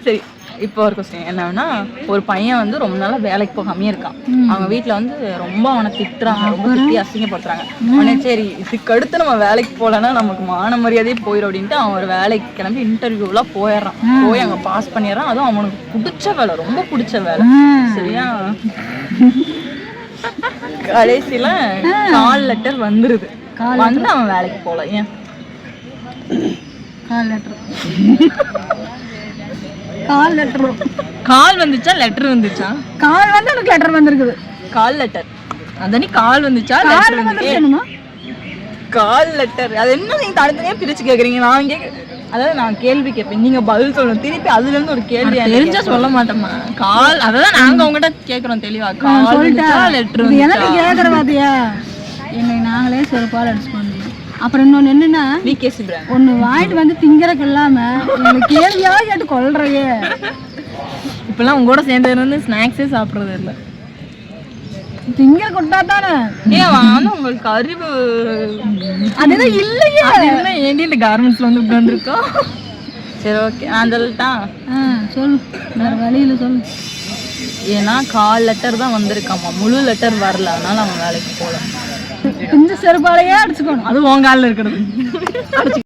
சரி, இப்போ ஒரு கொஸ்டின் என்னன்னா, ஒரு பையன் வந்து ரொம்ப நாளா வேலைக்கு போகாமே இருக்கான். அவங்க வீட்டுல வந்து ரொம்ப அவனை திட்டுறாங்க, ரொம்ப திட்டி அசிங்கப்படுத்துறாங்க. உடனே சரி இதுக்கு அடுத்து நம்ம வேலைக்கு போகலன்னா நமக்கு மான மரியாதையே போயிடும் அப்படின்ட்டு அவன் ஒரு வேலைக்கு கிளம்பி இன்டர்வியூலாம் போயிடுறான். போய் அங்க பாஸ் பண்ணிடுறான். அதுவும் அவனுக்கு பிடிச்ச வேலை, ரொம்ப பிடிச்ச வேலை. சரியா, கடைசியில கால் லெட்டர் வந்துருது. வந்து அவன் வேலைக்கு போகல. ஏன் கால் வந்துச்சா லெட்டர் வந்துச்சா? கால் வந்து எனக்கு லெட்டர் வந்திருக்குது. கால் லெட்டர் அதானே, கால் வந்துச்சா லெட்டர் வந்துச்சா? கால் லெட்டர் அது என்ன நீங்க தனித்தனியா பிரிச்சு கேக்குறீங்க? நான் அதாவது நான் கேள்வி கேட்பேன், நீங்க பதில் சொல்லணும். திருப்பி அதுல இருந்து ஒரு கேள்வி தெரிஞ்சா சொல்ல மாட்டோமா? கால் அதான் நாங்க உங்ககிட்ட கேக்குறோம் தெளிவா. கால் வந்துச்சா லெட்டர் வந்துச்சா? எனக்கு கேக்குற பாத்தியா, என்னை நாங்களே செருப்பால் அடிச்சு பண்ணோம். அப்புறம் இன்னொன்னு என்னன்னா, ஒண்ணு வாங்கிட்டு வந்து திங்கறக்கு இல்லாம கேள்வியா கேட்டு கொள்றையே. இப்பெல்லாம் உங்களோட சேர்ந்து ஸ்நாக்ஸே சாப்பிடுறது இல்ல, திங்க கொட்டா தானே. ஏன் உங்களுக்கு அறிவு அதுதான் இல்லையே. ஏண்டி இந்த கார்மெண்ட்ஸ்ல வந்து உட்காந்துருக்கோம். சரி ஓகே, நான் சொல்லட்டான். சொல்லு, வேற வழியில சொல்லு. ஏன்னா கால் லெட்டர் தான் வந்திருக்காமா, முழு லெட்டர் வரல. அதனால அவன் வேலைக்கு போகல. இந்த செருப்பாலையே அடிச்சுக்கணும். அது உன் காலில் இருக்கிறது.